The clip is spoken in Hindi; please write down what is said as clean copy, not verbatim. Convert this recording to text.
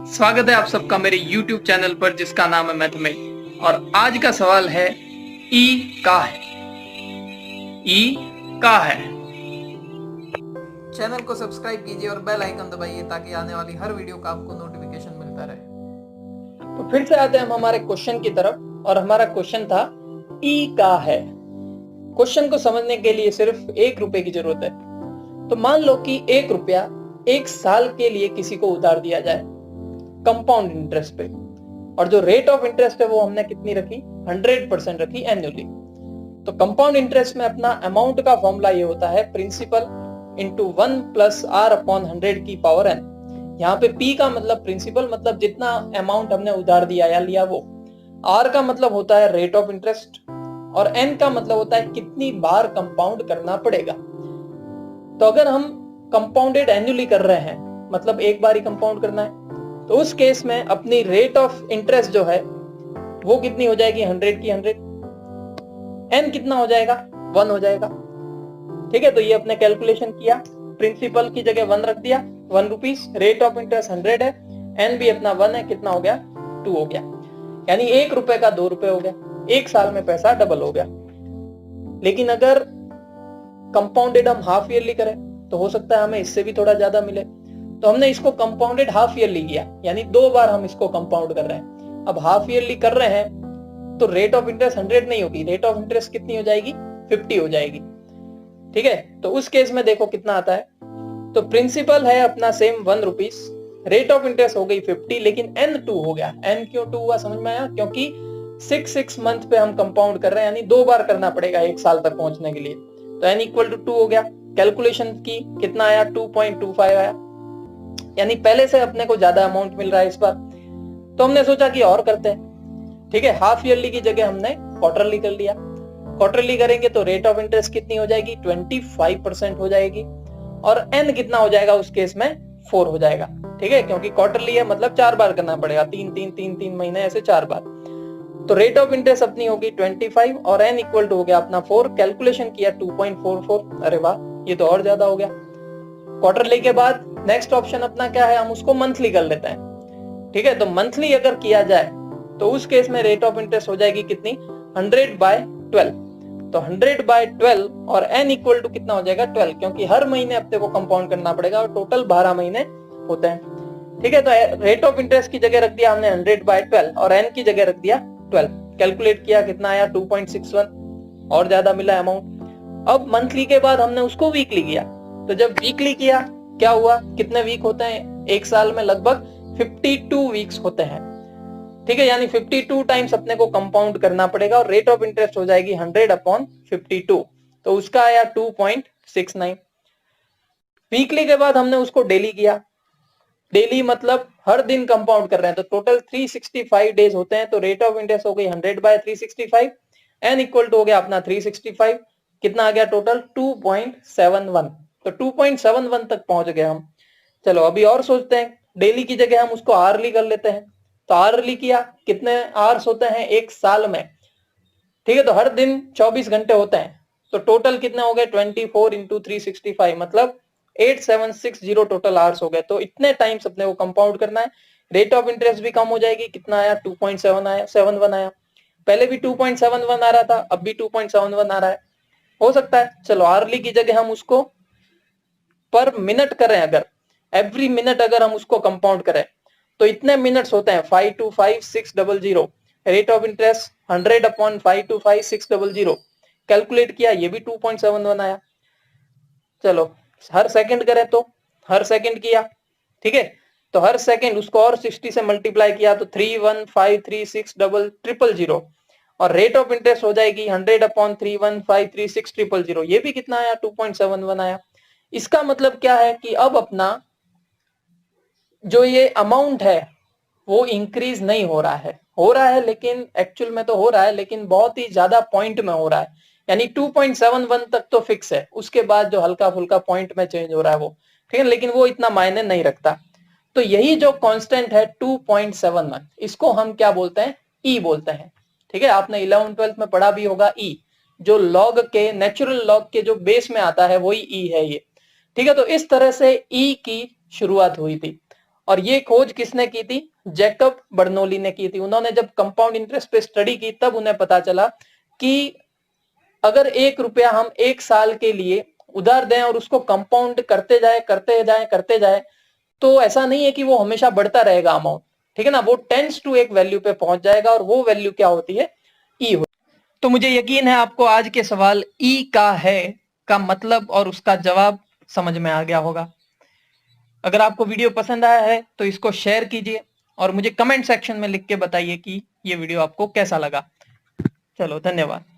स्वागत है आप सबका मेरे YouTube चैनल पर जिसका नाम है मैथमेट। और आज का सवाल है ई का है। ई का है। चैनल को सब्सक्राइब कीजिए और बेल आइकन दबाइए ताकि आने वाली हर वीडियो का आपको नोटिफिकेशन मिलता रहे। तो फिर से आते हैं हम हमारे क्वेश्चन की तरफ और हमारा क्वेश्चन था ई का है। क्वेश्चन को समझने के लिए सिर्फ 1 रुपए की जरूरत है। तो मान लो कि 1 रुपया 1 साल के लिए किसी को उधार दिया जाए कंपाउंड इंटरेस्ट पे, और जो रेट ऑफ इंटरेस्ट है वो हमने कितनी रखी, 100% रखी एनुअली। तो कंपाउंड इंटरेस्ट में अपना अमाउंट का फॉर्मूला ये होता है principal into 1 plus R upon 100 की पावर एन। यहाँ पे पी का मतलब प्रिंसिपल, मतलब जितना अमाउंट हमने उधार दिया या लिया वो। आर का मतलब होता है रेट ऑफ इंटरेस्ट और एन का मतलब होता है कितनी बार कंपाउंड करना पड़ेगा। तो अगर हम कंपाउंडेड एनुअली कर रहे हैं मतलब एक बार ही कंपाउंड करना है, तो उस केस में अपनी रेट ऑफ इंटरेस्ट जो है वो कितनी हो जाएगी, 100 की 100। एन कितना हो जाएगा, 1 हो जाएगा। ठीक है, तो ये अपने कैलकुलेशन किया, प्रिंसिपल की जगह 1 रख दिया, 1 रुपीस, रेट ऑफ इंटरेस्ट 100 है, एन भी अपना 1 है, कितना हो गया, 2 हो गया। यानी 1 रुपए का 2 रुपए हो गया, 1 साल में पैसा डबल हो गया। लेकिन अगर कंपाउंडेड हम हाफ ईयरली करें तो हो सकता है हमें इससे भी थोड़ा ज्यादा मिले। तो हमने इसको कंपाउंडेड हाफ ईयरली किया, यानी 2 बार हम इसको कंपाउंड कर रहे हैं। अब हाफ ईयरली कर रहे हैं तो रेट ऑफ इंटरेस्ट 100 नहीं होगी, रेट ऑफ इंटरेस्ट कितनी हो जाएगी, 50 हो जाएगी। ठीक है, तो उस केस में देखो कितना आता है। तो प्रिंसिपल है अपना same 1 rupees, rate of interest हो गई 50, लेकिन एन 2 हो गया। एन क्यों 2 हुआ समझ में आया, क्योंकि 6 मंथ पे हम कंपाउंड कर रहे हैं, यानी 2 बार करना पड़ेगा 1 साल तक पहुंचने के लिए। तो एन इक्वल टू 2 हो गया। कैलकुलेशन की कितना आया, 2.25 आया, यानी पहले से अपने को ज्यादा अमाउंट मिल रहा है इस बार। तो हमने सोचा कि और करते हैं। ठीक है, हाफ ईयरली की जगह हमने क्वार्टरली कर लिया। क्वार्टरली करेंगे तो रेट ऑफ इंटरेस्ट कितनी हो जाएगी, 25% हो जाएगी, और एन कितना हो जाएगा उस केस में, 4 हो जाएगा। ठीक है, क्योंकि क्वार्टरली है मतलब 4 बार करना पड़ेगा, 3 महीने ऐसे 4 बार। तो रेट ऑफ इंटरेस्ट अपनी होगी 25 और एन इक्वल टू हो गया अपना 4। कैलकुलेशन किया 2.44, अरे वाह ये तो और ज्यादा हो गया। क्वार्टरली के बाद नेक्स्ट ऑप्शन अपना क्या है, हम उसको मंथली कर लेते हैं। ठीक है, तो मंथली अगर किया जाए तो उस केस में रेट ऑफ इंटरेस्ट हो जाएगी कितनी, 100/12। तो 100/12 और एन इक्वल टू कितना हो जाएगा, 12, क्योंकि हर महीने अपने को कंपाउंड करना पड़ेगा और टोटल 12 महीने होते हैं। ठीक है, तो रेट ऑफ इंटरेस्ट की जगह रख दिया हमने 100/12 और एन की जगह रख दिया 12। कैलकुलेट किया कितना आया, 2.61, और ज्यादा मिला अमाउंट। अब मंथली के बाद हमने उसको वीकली किया। तो जब वीकली किया क्या हुआ, कितने वीक होते हैं एक साल में, लगभग 52 वीक्स होते हैं। ठीक है, यानी 52 टाइम्स अपने को कंपाउंड करना पड़ेगा और रेट ऑफ इंटरेस्ट हो जाएगी 100/52। तो उसका आया 2.69। वीकली के बाद हमने उसको डेली किया। डेली मतलब हर दिन कंपाउंड कर रहे हैं, तो टोटल 365 डेज होते हैं। तो रेट ऑफ इंटरेस्ट हो गई 100/365, एन इक्वल टू हो गया अपना 365, कितना आ गया टोटल, 2.71। तो 2.71 तक पहुंच गए हम। चलो अभी और सोचते हैं, डेली की जगह हम उसको आरली कर लेते हैं। तो आरली किया, कितने आवर्स होते हैं एक साल में। ठीक है, तो हर दिन 24 घंटे होते हैं, तो टोटल कितने हो गए, 24 इंटू 365, मतलब 8760 टोटल आवर्स हो गए। तो इतने टाइम्स अपने को कंपाउंड करना है। रेट ऑफ इंटरेस्ट भी कम हो जाएगी, कितना आया, 2.71 आया। पहले भी 2.71 आ रहा था, अब भी 2.71 आ रहा है। हो सकता है, चलो आरली की जगह हम उसको पर मिनट करें, अगर एवरी मिनट अगर हम उसको कंपाउंड करें तो इतने मिनट्स होते हैं, 525,600। Rate of interest 100/525,600। कैलकुलेट किया, ये भी 2.71 आया। चलो हर सेकंड करें तो हर सेकंड किया। ठीक है, तो हर सेकंड उसको और 60 से मल्टीप्लाई किया तो 3153600, और रेट ऑफ इंटरेस्ट हो जाएगी 100/3153600। ये भी कितना आया, 2.71 आया। इसका मतलब क्या है कि अब अपना जो ये अमाउंट है वो इंक्रीज नहीं हो रहा है, लेकिन एक्चुअल में तो हो रहा है, लेकिन बहुत ही ज्यादा पॉइंट में हो रहा है। यानी 2.71 तक तो फिक्स है, उसके बाद जो हल्का फुल्का पॉइंट में चेंज हो रहा है वो, ठीक है, लेकिन वो इतना मायने नहीं रखता। तो यही जो कांस्टेंट है 2.71, इसको हम क्या बोलते हैं, ई बोलते हैं। ठीक है, आपने 11th-12th में पढ़ा भी होगा ई, जो लॉग के, नेचुरल लॉग के जो बेस में आता है वही ई है ये। ठीक है, तो इस तरह से ई की शुरुआत हुई थी। और ये खोज किसने की थी? जैकब बर्नौली ने की थी। उन्होंने जब कंपाउंड इंटरेस्ट पे स्टडी की तब उन्हें पता चला कि अगर 1 रुपया हम 1 साल के लिए उधार दें और उसको कंपाउंड करते जाए तो ऐसा नहीं है कि वो हमेशा बढ़ता रहेगा अमाउंट, ठीक है ना, वो टेंस टू एक वैल्यू पे पहुंच जाएगा और वो वैल्यू क्या होती है? ई होती है। तो मुझे यकीन है आपको आज के सवाल ई का है का मतलब और उसका जवाब समझ में आ गया होगा। अगर आपको वीडियो पसंद आया है तो इसको शेयर कीजिए और मुझे कमेंट सेक्शन में लिख के बताइए कि ये वीडियो आपको कैसा लगा। चलो, धन्यवाद।